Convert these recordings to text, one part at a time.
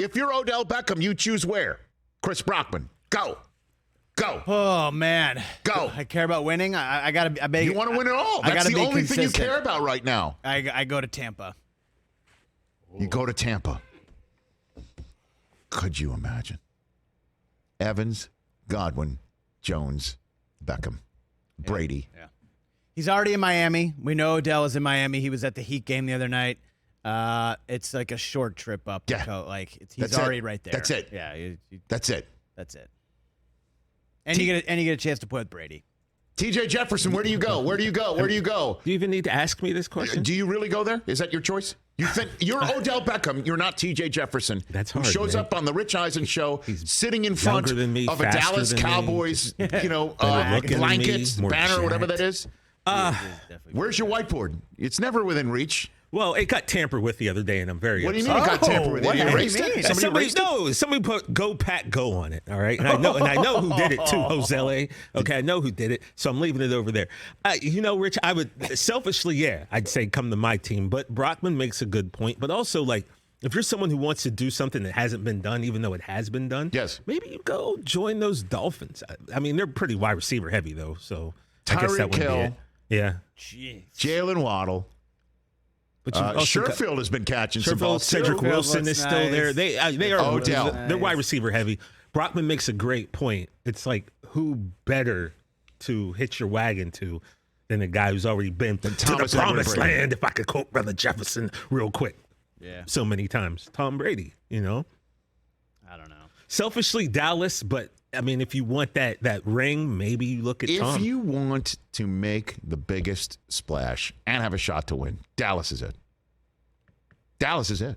If you're Odell Beckham, you choose where? Chris Brockman. Go. Oh, man. Go. I care about winning. I gotta. I bet You want to win it all. That's the only thing you care about right now. I go to Tampa. You go to Tampa. Could you imagine? Evans, Godwin, Jones, Beckham, Brady. Yeah. He's already in Miami. We know Odell is in Miami. He was at the Heat game the other night. It's like a short trip up. Yeah. He's already right there. That's it. Yeah. That's it. That's it. And you get a chance to play with Brady. TJ Jefferson, where do you go? Where do you go? Do you even need to ask me this question? Do you really go there? Is that your choice? You think you're Odell Beckham? You're not TJ Jefferson. That's hard. Who shows up on the Rich Eisen Show, sitting in front of a Dallas Cowboys, blankets, banner, whatever that is. Where's your whiteboard? It's never within reach. Well, it got tampered with the other day, and I'm very What do you upset. mean it got tampered with? You erased it? Somebody put "Go Pack Go" on it. All right, and I know who did it too, Jose. Okay, I know who did it, so I'm leaving it over there. Rich, I would selfishly, I'd say come to my team, but Brockman makes a good point. But also, like, if you're someone who wants to do something that hasn't been done, even though it has been done, yes, maybe you go join those Dolphins. I mean, they're pretty wide receiver heavy though, so I guess that would be it. Yeah, Jalen Waddle. But Sherfield has been catching some balls. Cedric Wilson is still there. They are Odell. They're wide receiver heavy. Brockman makes a great point. It's like, who better to hitch your wagon to than a guy who's already been to the promised land, if I could quote Brother Jefferson real quick. Yeah. So many times. Tom Brady, I don't know. Selfishly, Dallas, but I mean, if you want that ring, maybe you look at Tom. If you want to make the biggest splash and have a shot to win, Dallas is it. Dallas is it.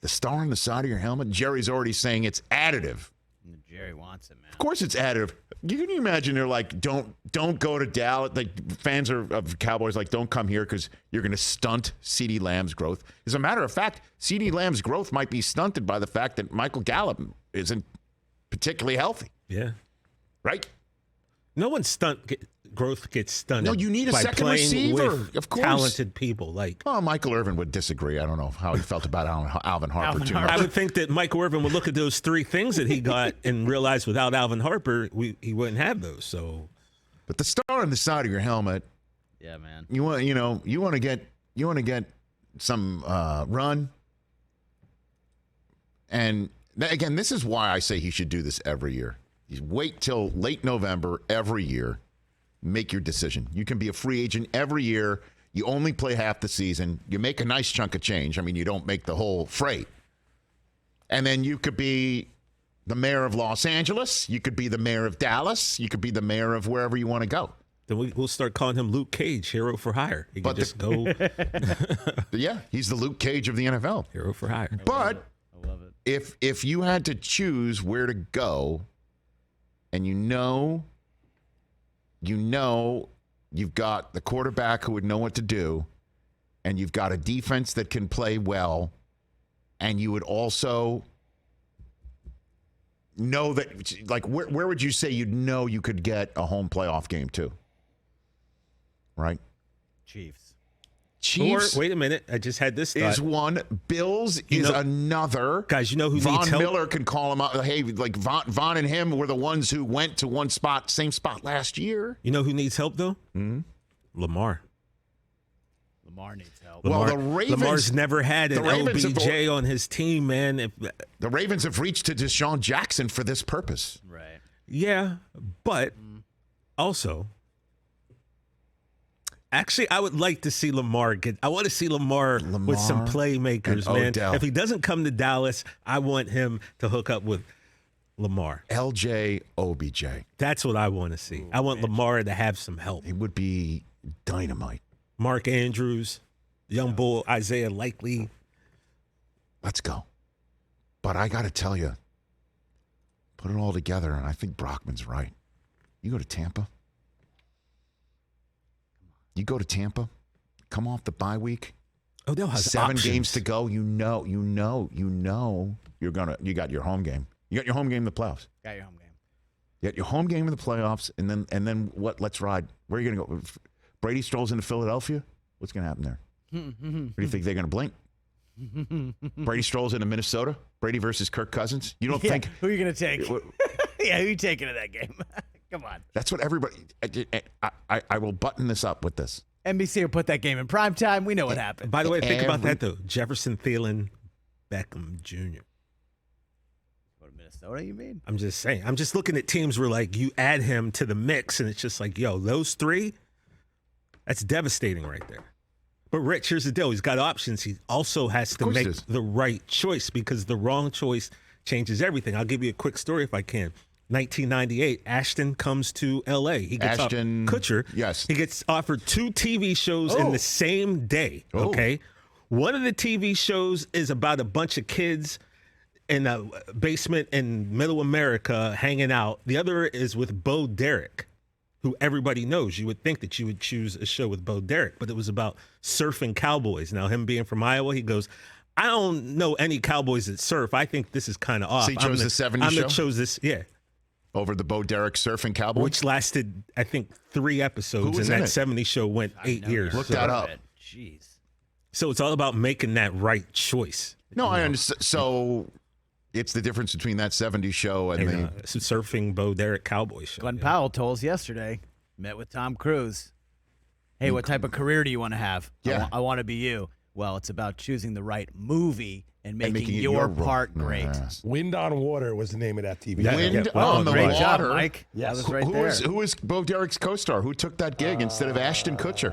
The star on the side of your helmet, Jerry's already saying it's additive. Jerry wants it, man. Of course it's additive. Can you imagine they're like, don't go to Dallas. Like, fans of Cowboys, like, don't come here because you're going to stunt CeeDee Lamb's growth. As a matter of fact, CeeDee Lamb's growth might be stunted by the fact that Michael Gallup isn't particularly healthy. Yeah. Right? No one's growth gets stunted. No, you need a by second receiver. With of course. Talented people. Michael Irvin would disagree. I don't know how he felt about Alvin Harper too much. I would think that Michael Irvin would look at those three things that he got and realize without Alvin Harper, he wouldn't have those. So, but the star on the side of your helmet. Yeah, man. You want to get some run. And again, this is why I say he should do this every year. You wait till late November every year. Make your decision. You can be a free agent every year. You only play half the season. You make a nice chunk of change. I mean, you don't make the whole freight. And then you could be the mayor of Los Angeles. You could be the mayor of Dallas. You could be the mayor of wherever you want to go. Then we'll start calling him Luke Cage, hero for hire. He can just go. Yeah, he's the Luke Cage of the NFL. Hero for hire. But I love it. If you had to choose where to go, and you've got the quarterback who would know what to do, and you've got a defense that can play well, and you would also know that, like, where would you say you could get a home playoff game too? Right? Chiefs. Or, wait a minute, I just had this thought. Is one. Bills is another. Guys, you know who Von needs help? Miller can call him out. Hey, like Von and him were the ones who went to one spot, same spot last year. You know who needs help, though? Mm-hmm. Lamar needs help. The Ravens. Lamar's never had an LBJ on his team, man. The Ravens have reached to Deshaun Jackson for this purpose. Right. Yeah, but also... Actually, I would like to see Lamar I want to see Lamar with some playmakers, man. Odell. If he doesn't come to Dallas, I want him to hook up with Lamar. LJ OBJ. That's what I want to see. I want Lamar to have some help. It would be dynamite. Mark Andrews, young bull Isaiah Likely. Let's go. But I got to tell you, put it all together, and I think Brockman's right. You go to Tampa. Come off the bye week. Odell has 7 options. games to go. You got your home game. You got your home game in the playoffs. Got your home game. You got your home game in the playoffs, and then what? Let's ride. Where are you going to go? If Brady strolls into Philadelphia. What's going to happen there? What do you think they're going to blink? Brady strolls into Minnesota. Brady versus Kirk Cousins. You don't think who are you going to take? Yeah, who are you taking to that game? Come on. that's what everybody? I will button this up with this. NBC will put that game in prime time. We know what happened. By the way, think about that though. Jefferson, Thielen, Beckham Jr. Go to Minnesota, you mean? I'm just saying. I'm just looking at teams where like you add him to the mix, and it's just like, yo, those three. That's devastating right there. But Rich, here's the deal. He's got options. He also has to make the right choice because the wrong choice changes everything. I'll give you a quick story if I can. 1998, Ashton comes to L.A. He gets Kutcher. Yes. He gets offered 2 TV shows in the same day, okay? One of the TV shows is about a bunch of kids in a basement in middle America hanging out. The other is with Bo Derek, who everybody knows. You would think that you would choose a show with Bo Derek, but it was about surfing cowboys. Now, him being from Iowa, he goes, I don't know any cowboys that surf. I think this is kind of off. So he chose the 70s show? chose this, yeah. Over the Bo Derek surfing cowboy? Which lasted, I think, 3 episodes, and that 70s show went 8 years. Look that up. Jeez. So it's all about making that right choice. No, I understand. So it's the difference between that 70s show and the surfing Bo Derek cowboy show. Glenn Powell told us yesterday, met with Tom Cruise. Hey, what type of career do you want to have? Yeah. I want to be you. Well, it's about choosing the right movie and making your part great. Yes. Wind on Water was the name of that TV. Wind well, on the Great Water. job, Mike. Yes. That was right there. Who is Bo Derek's co-star? Who took that gig instead of Ashton Kutcher?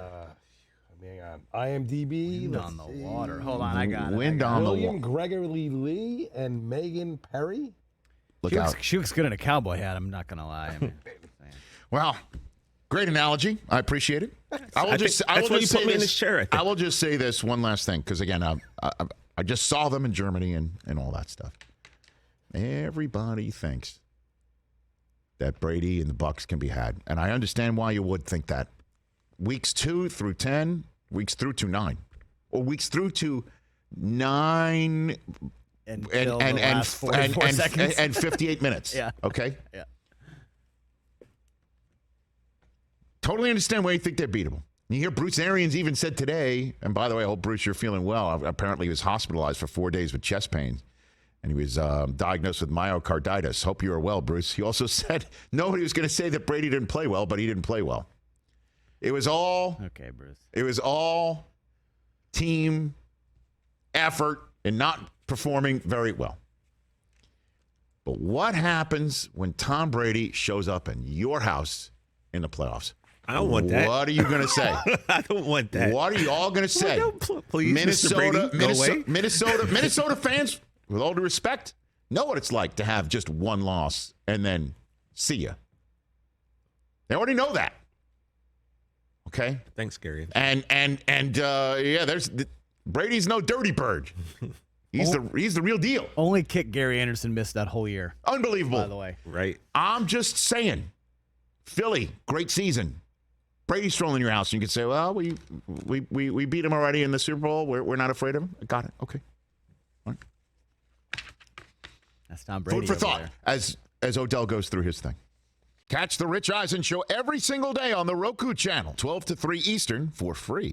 Hang on. IMDb. Wind on the Water. Hold on, I got it. Wind on the William Water. Gregory Lee and Megan Perry. Look out. She looks good in a cowboy hat, I'm not going to lie. I mean, Well, great analogy. I appreciate it. I will I just think that's why you put me in this chair, I think. I will just say this one last thing, because again, I just saw them in Germany and all that stuff. Everybody thinks that Brady and the Bucs can be had, and I understand why you would think that. Weeks 2 through 10, weeks through to 9, or weeks through to 9 and 44 seconds. and 58 minutes. Yeah. Okay. Yeah. Totally understand why you think they're beatable. You hear Bruce Arians even said today, and by the way, I hope, Bruce, you're feeling well. Apparently, he was hospitalized for 4 days with chest pains, and he was diagnosed with myocarditis. Hope you are well, Bruce. He also said nobody was going to say that Brady didn't play well, but he didn't play well. It was all Okay, Bruce. It was all team effort and not performing very well. But what happens when Tom Brady shows up in your house in the playoffs? I don't want that. What are you going to say? I don't want that. What are you all going to say? No, please, Mr. Brady, go away. Minnesota fans, with all due respect, know what it's like to have just one loss and then see ya. They already know that. Okay. Thanks, Gary. And there's Brady's no dirty bird. He's the real deal. Only kick Gary Anderson missed that whole year, Unbelievable. by the way. Right. I'm just saying, Philly, great season. Brady's strolling in your house, and you can say, well, we beat him already in the Super Bowl. We're not afraid of him. Got it. Okay. All right. That's Tom Brady. Food for over thought there. as Odell goes through his thing. Catch the Rich Eisen Show every single day on the Roku channel, 12 to 3 Eastern, for free.